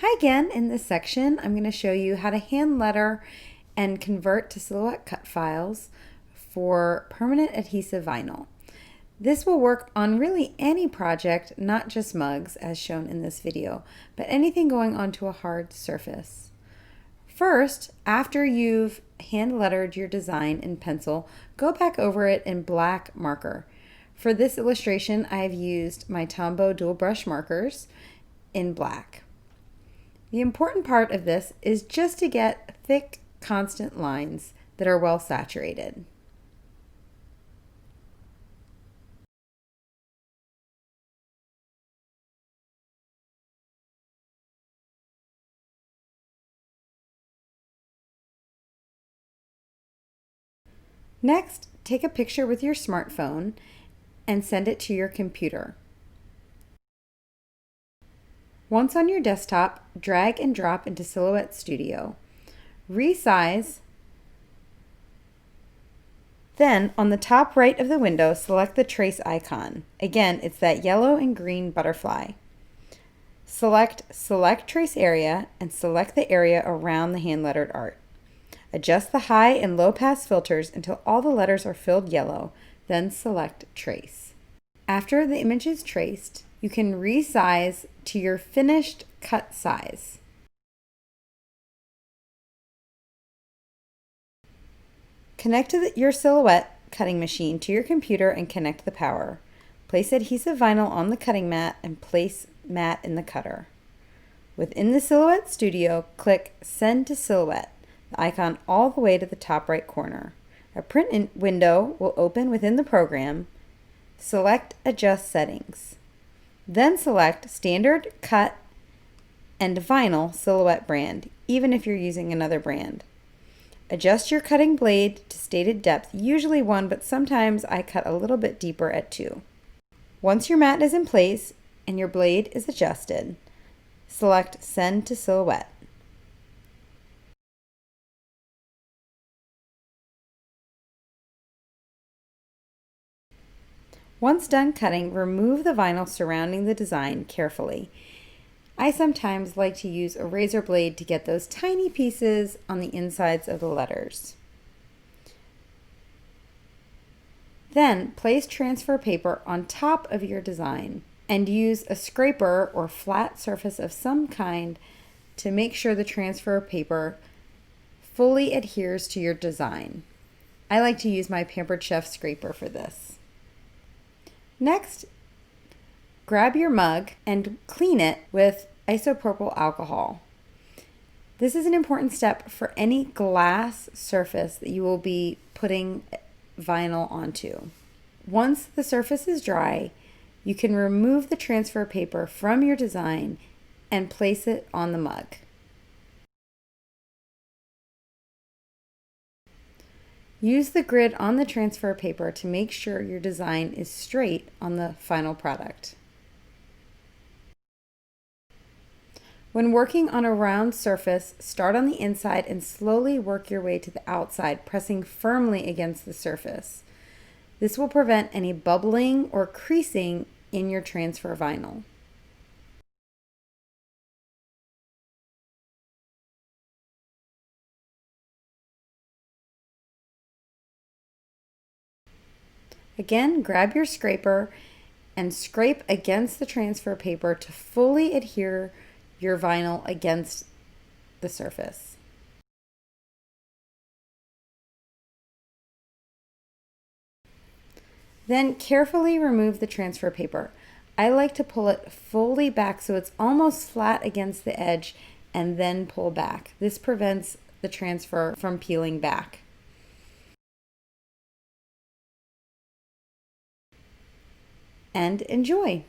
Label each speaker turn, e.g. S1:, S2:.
S1: Hi again. In this section, I'm going to show you how to hand letter and convert to silhouette cut files for permanent adhesive vinyl. This will work on really any project, not just mugs as shown in this video, but anything going onto a hard surface. First, after you've hand lettered your design in pencil, go back over it in black marker. For this illustration, I have used my Tombow dual brush markers in black. The important part of this is just to get thick, constant lines that are well saturated. Next, take a picture with your smartphone and send it to your computer. Once on your desktop, drag and drop into Silhouette Studio. Resize. Then, on the top right of the window, select the trace icon. Again, it's that yellow and green butterfly. Select Trace Area and select the area around the hand-lettered art. Adjust the high and low pass filters until all the letters are filled yellow, then select Trace. After the image is traced, you can resize to your finished cut size. Connect your Silhouette cutting machine to your computer and connect the power. Place adhesive vinyl on the cutting mat and place mat in the cutter. Within the Silhouette Studio, click Send to Silhouette, the icon all the way to the top right corner. A print window will open within the program. Select Adjust Settings. Then select Standard, Cut, and Vinyl Silhouette brand, even if you're using another brand. Adjust your cutting blade to stated depth, usually 1, but sometimes I cut a little bit deeper at 2. Once your mat is in place and your blade is adjusted, select Send to Silhouette. Once done cutting, remove the vinyl surrounding the design carefully. I sometimes like to use a razor blade to get those tiny pieces on the insides of the letters. Then place transfer paper on top of your design and use a scraper or flat surface of some kind to make sure the transfer paper fully adheres to your design. I like to use my Pampered Chef scraper for this. Next, grab your mug and clean it with isopropyl alcohol. This is an important step for any glass surface that you will be putting vinyl onto. Once the surface is dry, you can remove the transfer paper from your design and place it on the mug. Use the grid on the transfer paper to make sure your design is straight on the final product. When working on a round surface, start on the inside and slowly work your way to the outside, pressing firmly against the surface. This will prevent any bubbling or creasing in your transfer vinyl. Again, grab your scraper and scrape against the transfer paper to fully adhere your vinyl against the surface. Then carefully remove the transfer paper. I like to pull it fully back so it's almost flat against the edge and then pull back. This prevents the transfer from peeling back. And enjoy!